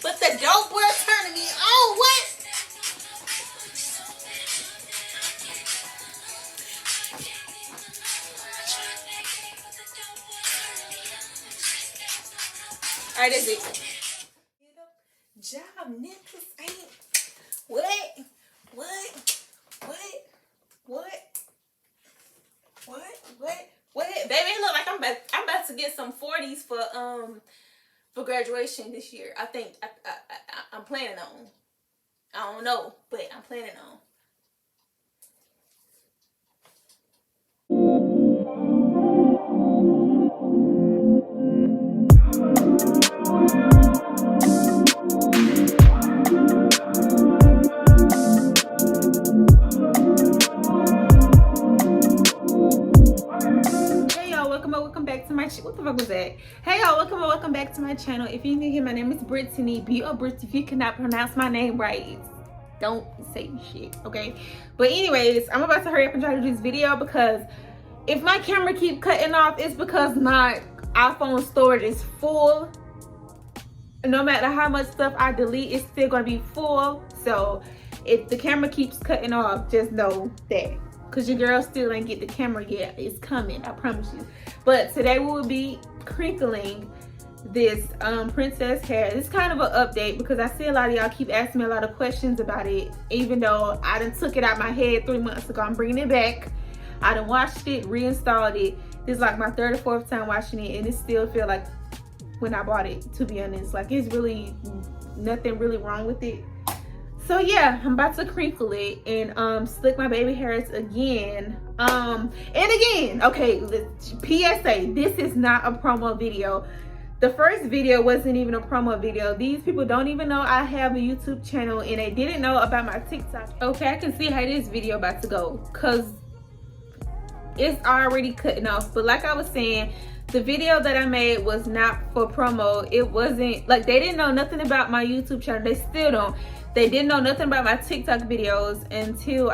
But the dope boy turning me on. What? All right, that's it. Job necklace ain't. What? Baby, it look like I'm about to get some 40s for graduation this year. I think I'm planning on. I don't know, but I'm planning on. Welcome back to my what the fuck was that? Hey y'all, welcome back to my channel. If you're new here, my name is Brittany, Britt. If you cannot pronounce my name right, don't say shit, okay? But anyways, I'm about to hurry up and try to do this video because if my camera keep cutting off, it's because my iPhone storage is full. No matter how much stuff I delete, it's still gonna be full. So if the camera keeps cutting off, just know that, because your girl still ain't get the camera yet. It's coming, I promise you. But today we will be crinkling this princess hair. It's kind of an update because I see a lot of y'all keep asking me a lot of questions about it. Even though I done took it out my head 3 months ago, I'm bringing it back. I done washed it, reinstalled it. This is like my third or fourth time washing it, and it still feel like when I bought it, to be honest. Like, it's really nothing really wrong with it. So yeah, I'm about to crinkle it and slick my baby hairs again. And again, okay, PSA, this is not a promo video. The first video wasn't even a promo video. These people don't even know I have a YouTube channel, and they didn't know about my TikTok. Okay, I can see how this video about to go because it's already cutting off. But like I was saying, the video that I made was not for promo. It wasn't like, they didn't know nothing about my YouTube channel. They still don't. They didn't know nothing about my TikTok videos until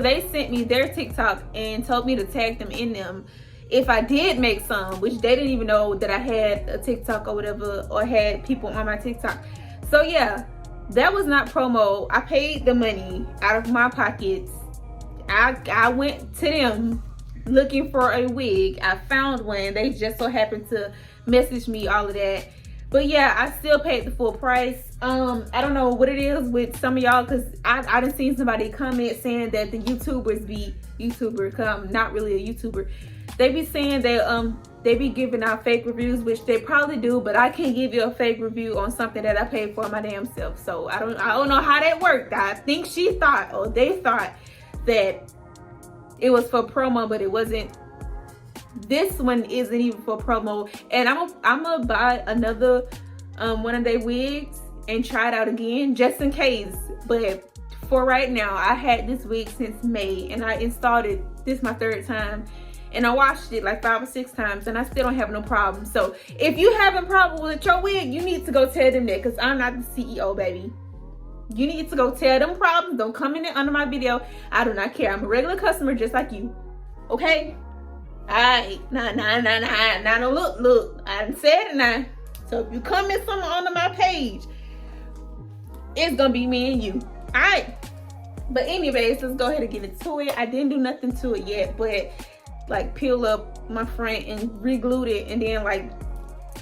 they sent me their TikTok and told me to tag them in them if I did make some, which they didn't even know that I had a TikTok or whatever, or had people on my TikTok. So yeah, that was not promo. I paid the money out of my pockets. I went to them looking for a wig. I found one. They just so happened to message me, all of that. But yeah, I still paid the full price. I don't know what it is with some of y'all, because I done seen somebody comment saying that the YouTubers be because I'm not really a YouTuber. They be saying that they be giving out fake reviews, which they probably do, but I can't give you a fake review on something that I paid for my damn self. So I don't know how that worked. I think she thought, or they thought, that it was for promo, but it wasn't. This one isn't even for promo, and I'm gonna buy another one of their wigs and try it out again just in case. But for right now, I had this wig since May, and I installed it. This is my third time, and I washed it like 5 or 6 times, and I still don't have no problem. So if you having problem with your wig, you need to go tell them that, because I'm not the CEO, baby. You need to go tell them problems. Don't come in there under my video. I do not care. I'm a regular customer just like you, okay? Alright, nah, look, I done said it now. So if you come in something under my page, it's gonna be me and you. Alright. But anyways, let's go ahead and get into it. I didn't do nothing to it yet, but like peel up my front and re-glued it, and then like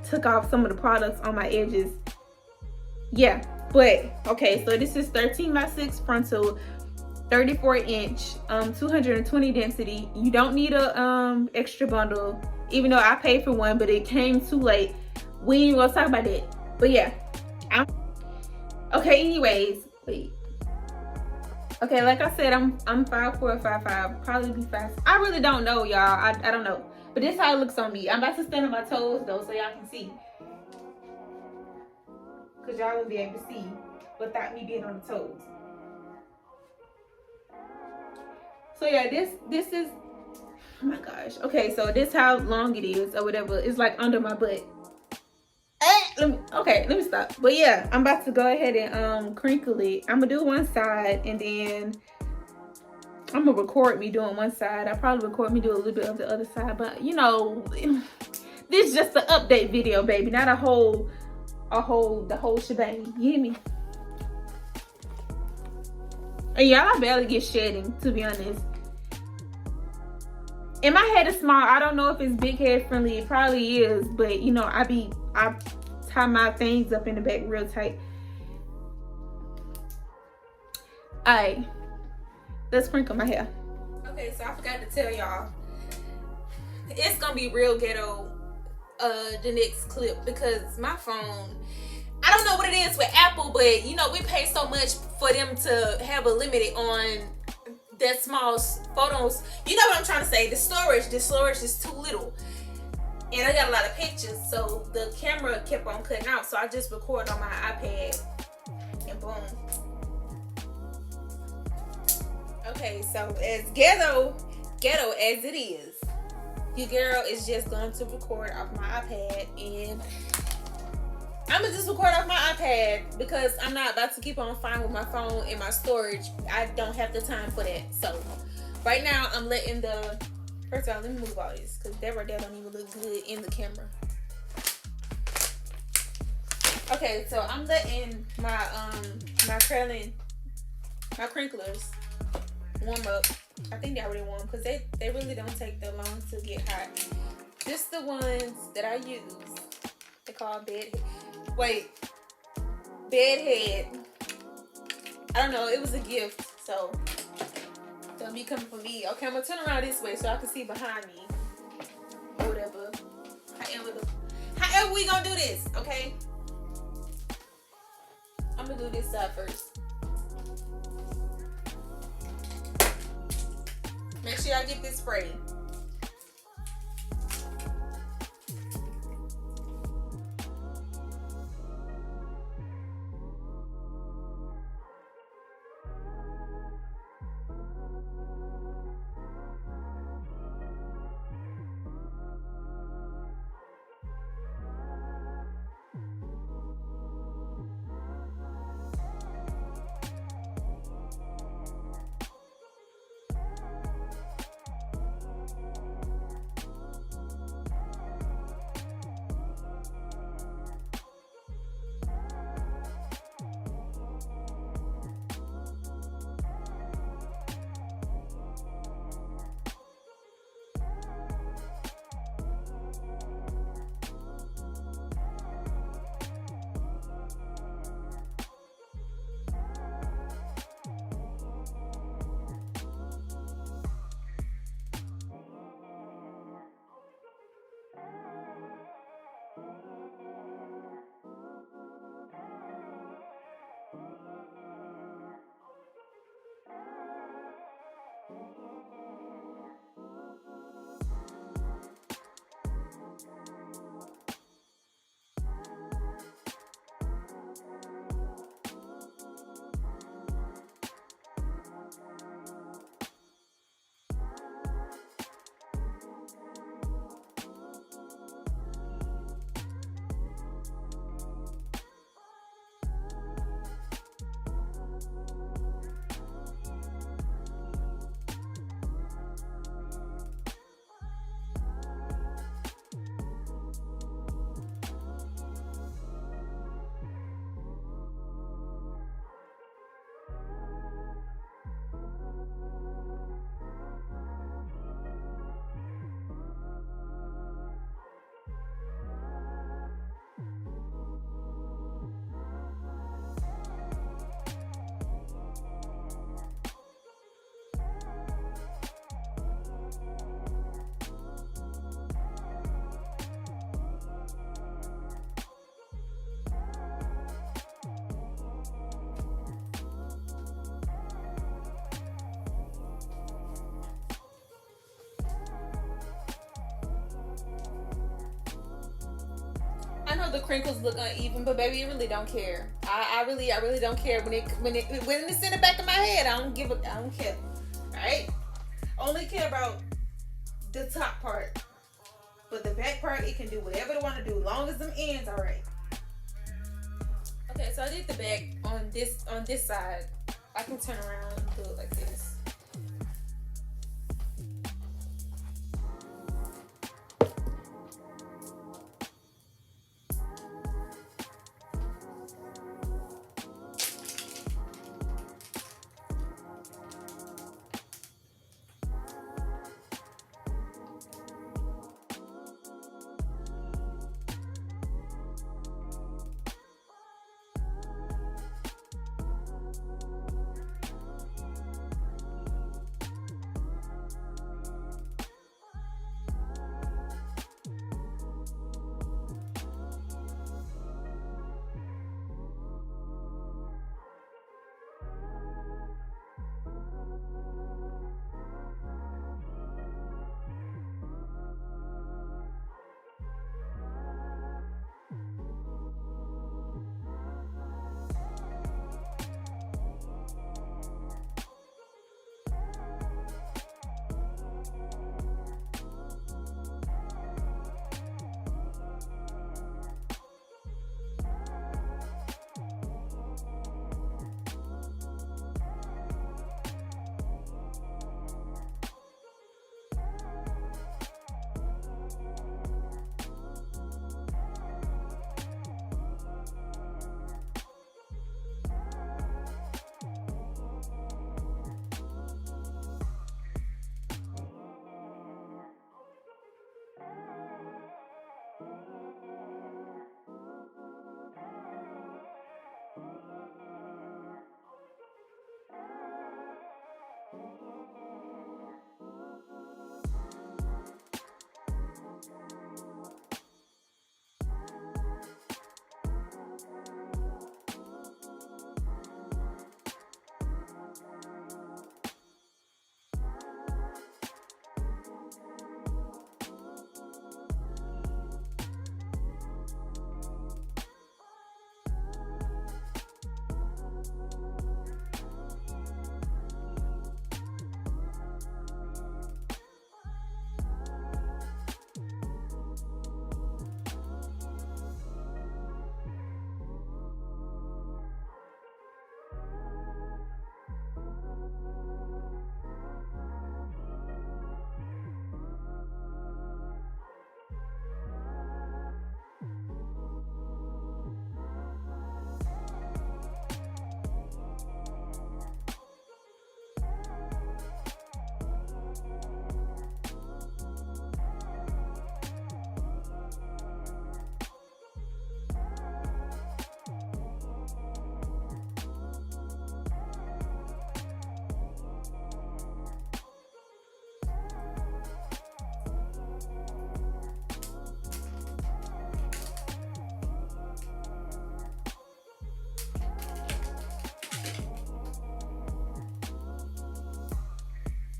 took off some of the products on my edges. Yeah, but okay, so this is 13x6 frontal, 34 inch, 220 density. You don't need a extra bundle, even though I paid for one, but it came too late. We ain't gonna talk about that. But yeah, okay. Anyways, wait. Okay, like I said, I'm 5'4" or 5'5", probably be 5. I really don't know, y'all. I don't know, but this is how it looks on me. I'm about to stand on my toes though, so y'all can see, cause y'all won't be able to see without me being on the toes. So yeah, this is, oh my gosh. Okay, so this how long it is or whatever. It's like under my butt. Let me stop. But yeah, I'm about to go ahead and crinkle it. I'm gonna do one side, and then I'm gonna record me doing one side. I'll probably record me do a little bit of the other side, but you know, this is just an update video, baby, not a whole the whole shebang. You hear me? And y'all, I barely get shedding, to be honest. And my head is small. I don't know if it's big head friendly. It probably is, but you know, I tie my things up in the back real tight. Alright, let's sprinkle my hair. Okay, so I forgot to tell y'all, it's gonna be real ghetto the next clip, because my phone, I don't know what it is with Apple, but you know, we pay so much for them to have a limit on that small photos. You know what I'm trying to say? The storage is too little, and I got a lot of pictures, so the camera kept on cutting out. So I just record on my iPad, and boom. Okay, so as ghetto as it is, your girl is just going to record off my iPad, and I'm gonna just record off my iPad because I'm not about to keep on fighting with my phone and my storage. I don't have the time for that. So right now I'm letting first of all, let me move all this because that right there don't even look good in the camera. Okay, so I'm letting my my crinklers warm up. I think they already warm because they really don't take that long to get hot. Just the ones that I use. They call bedhead. I don't know. It was a gift, so don't be coming for me. Okay, I'm gonna turn around this way so I can see behind me or whatever. However we gonna do this, okay? I'm gonna do this side first. Make sure I get this spray. I know the crinkles look uneven, but baby, I really don't care. I really don't care when it's in the back of my head. I don't care. Alright? Only care about the top part. But the back part, it can do whatever they want to do, as long as them ends alright. Okay, so I did the back on this side. I can turn around and do it like this.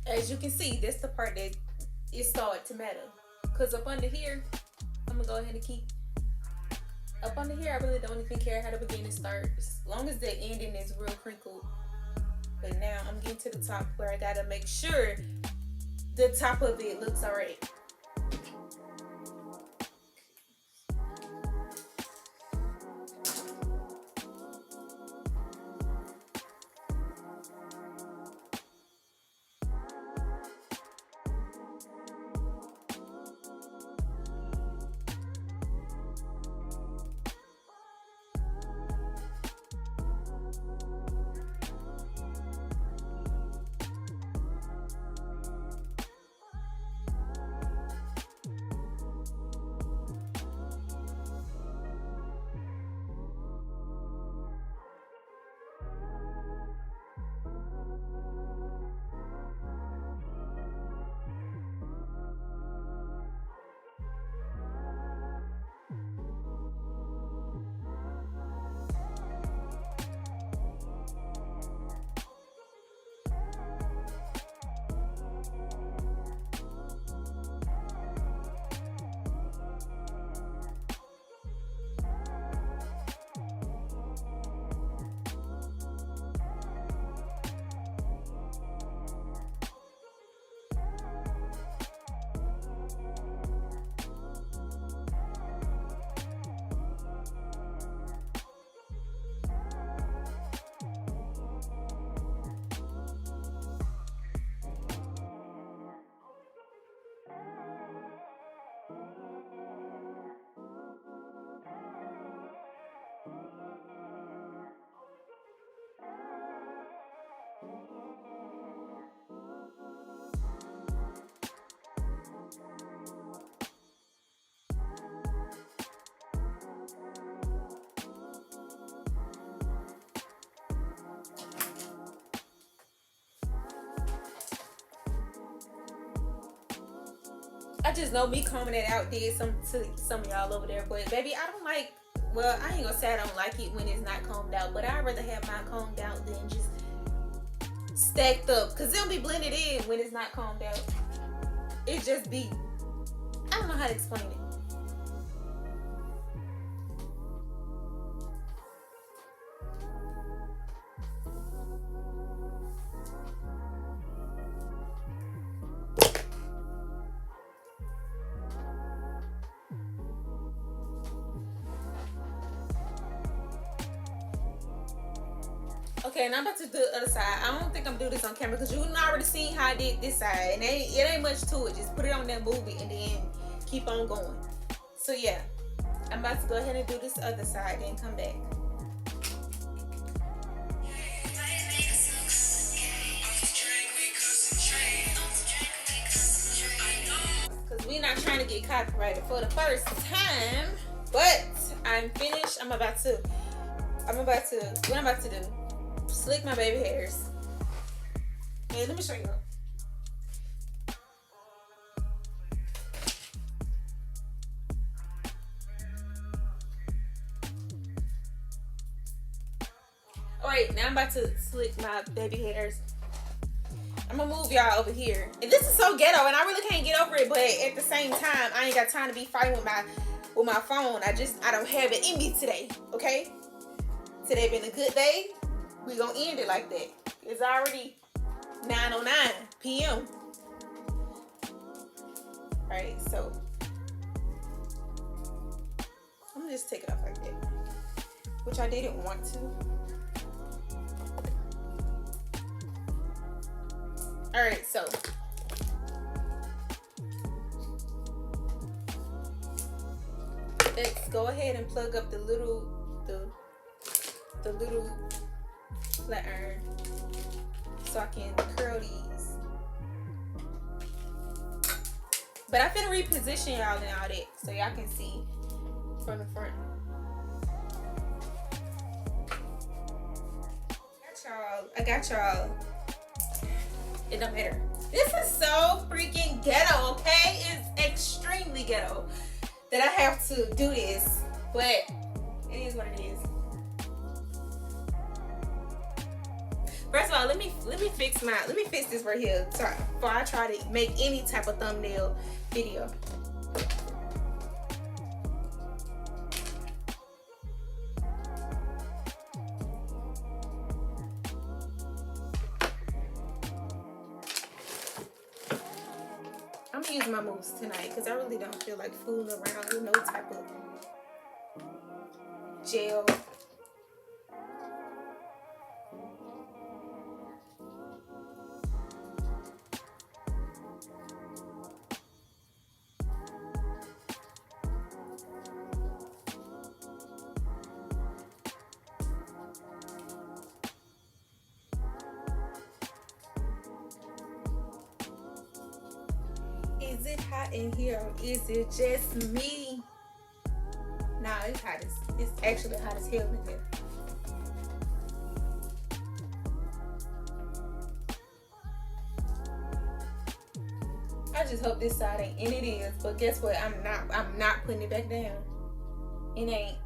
As you can see, that's the part that it started to matter. Cause up under here, I'm gonna go ahead and keep up under here. I really don't even care how the beginning starts, as long as the ending is real crinkled. But now I'm getting to the top where I gotta make sure the top of it looks alright. I just know me combing it out did some to some of y'all over there, but baby, I don't like. Well, I ain't gonna say I don't like it when it's not combed out, but I'd rather have mine combed out than just stacked up, cause it'll be blended in when it's not combed out. It just be, I don't know how to explain it. Okay, and I'm about to do the other side. I don't think I'm doing this on camera because you already seen how I did this side. And it ain't much to it. Just put it on there, move it, and then keep on going. So yeah, I'm about to go ahead and do this other side, then come back. Because we're not trying to get copyrighted for the first time. But I'm finished. What I'm about to do, slick my baby hairs. Hey, let me show you. Alright, now I'm about to slick my baby hairs. I'm gonna move y'all over here. And this is so ghetto, and I really can't get over it, but at the same time, I ain't got time to be fighting with my phone. I don't have it in me today, okay? Today been a good day. We gonna end it like that. It's already 9:09 p.m. Alright, so I'm gonna just take it off like that, which I didn't want to. Alright, so let's go ahead and plug up the little flat iron so I can curl these. But I'm finna reposition y'all and all that so y'all can see from the front. I got y'all. It don't matter. This is so freaking ghetto, okay? It's extremely ghetto that I have to do this, but it is what it is. First of all, let me fix this right here before I try to make any type of thumbnail video. I'm gonna use my mousse tonight because I really don't feel like fooling around with no type of gel. Is it hot in here or is it just me? Nah, it's hot. It's actually hot as hell in here. I just hope this side ain't, and it is, but guess what? I'm not putting it back down. It ain't.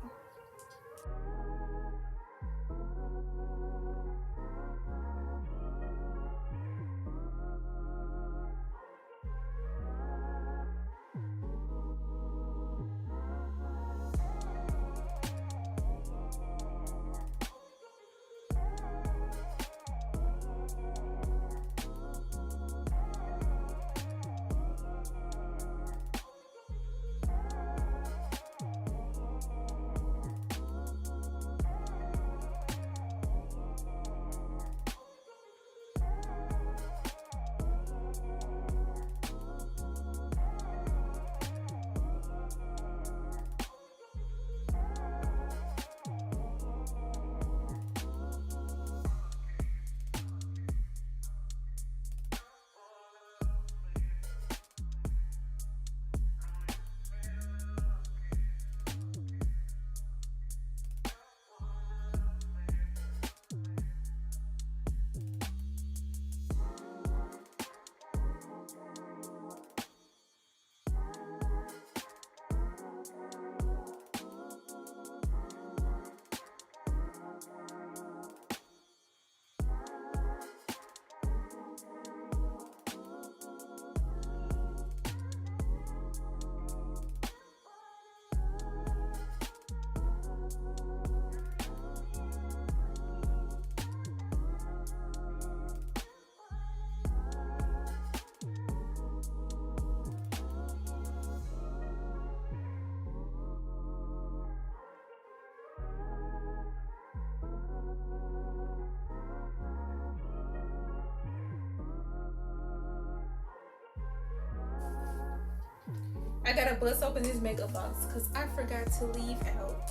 I gotta bust open this makeup box because I forgot to leave out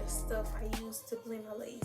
the stuff I used to blend my lace.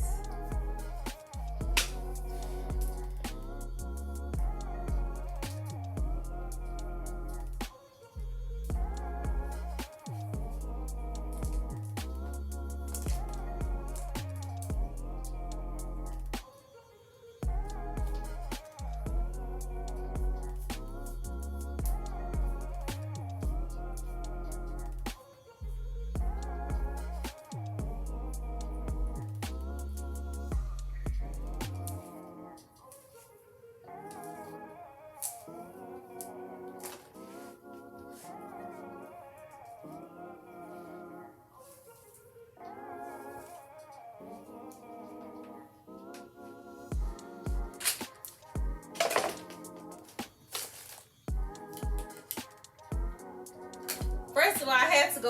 First of all, I had to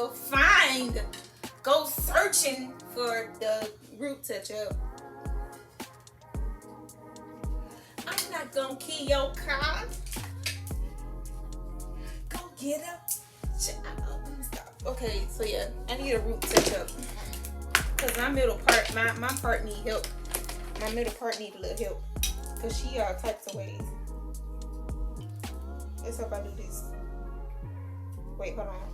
go searching for the root touch-up. I'm not gonna kill your car. Go get up. Stop. Okay, so yeah, I need a root touch-up. Cause my middle part, my part need help. My middle part need a little help. Cause she all types of ways. Let's hope I do this. Wait, hold on.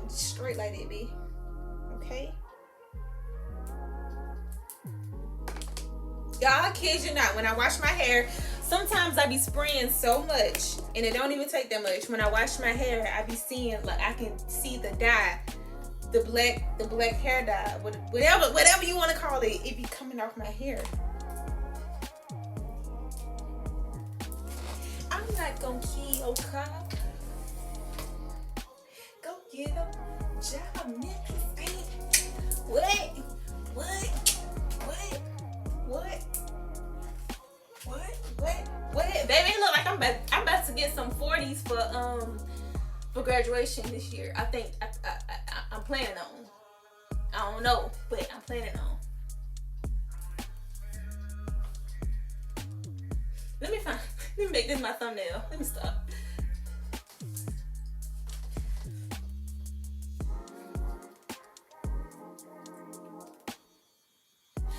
Straight like that, B. Okay. Y'all, I kid you not. When I wash my hair, sometimes I be spraying so much, and it don't even take that much. When I wash my hair, I be seeing, like, I can see the dye, the black hair dye, whatever you want to call it. It be coming off my hair. I'm not gonna kill your car. Go get a job, nigga. What? Baby, it look like I'm about to get some 40s for graduation this year. I think I'm planning on. I don't know, but I'm planning on. Let me make this my thumbnail. Let me stop.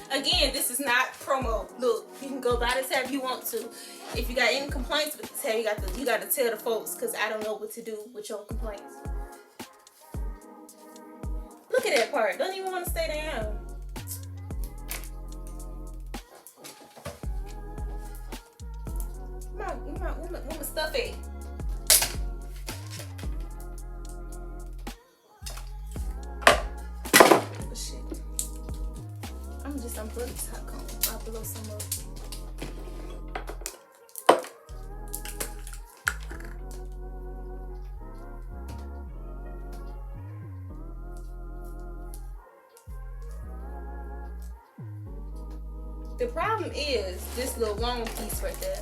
Again, this is not promo. Look, you can go buy this tab if you want to. If you got any complaints with this tab, you got to tell the folks, because I don't know what to do with your complaints. Look at that part. Don't even want to stay down. Where my stuff at? Oh, shit. I'm just unplug this hot comb. I'll blow some up. The problem is this little long piece right there.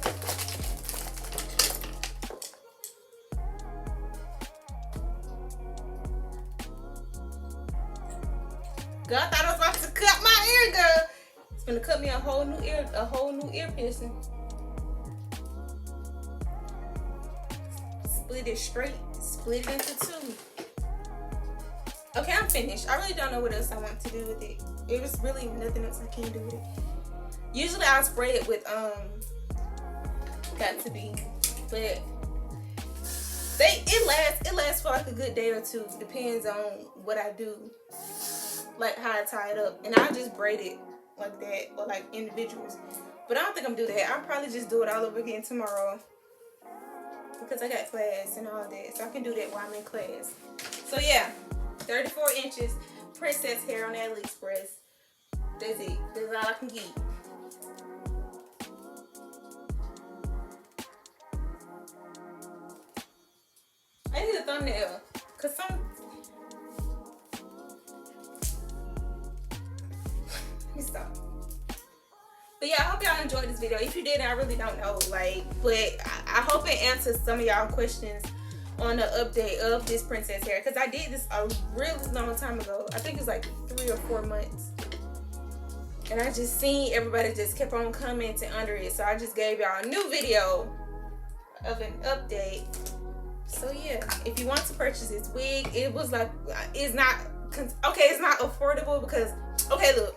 God, I thought I was about to cut my ear, girl. It's gonna cut me a whole new ear piercing. Split it straight, split it into two. Okay, I'm finished. I really don't know what else I want to do with it. It was really nothing else I can do with it. Usually I'll spray it with got to be, but it lasts for like a good day or two. Depends on what I do, like how I tie it up, and I just braid it like that, or like individuals. But I don't think I'm gonna do that. I'll probably just do it all over again tomorrow, because I got class and all that, so I can do that while I'm in class. So yeah, 34 inches princess hair on AliExpress. That's it. That's all I can get. I need a thumbnail, cause let me stop. But yeah, I hope y'all enjoyed this video. If you did, I really don't know, but I hope it answers some of y'all questions on the update of this princess hair, because I did this a really long time ago. I think it's like 3 or 4 months, and I just seen everybody just kept on commenting under it, so I just gave y'all a new video of an update. So yeah, if you want to purchase this wig, it was like, it's not affordable because, okay, look,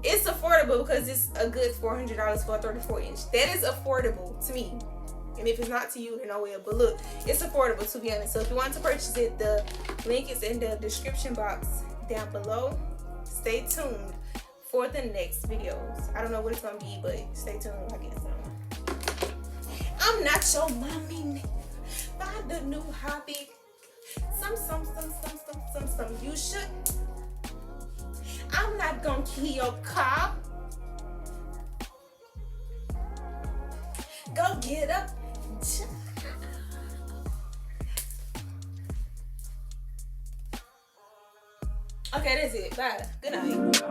it's affordable because it's a good $400 for a 34 inch. That is affordable to me. And if it's not to you, then I will. But look, it's affordable, to be honest. So if you want to purchase it, the link is in the description box down below. Stay tuned for the next videos. I don't know what it's gonna be, but stay tuned. I guess I'm not your mommy. Find a new hobby. Some. You should. I'm not gonna kill your car. Go get up. Okay, that's it. Bye. Good night.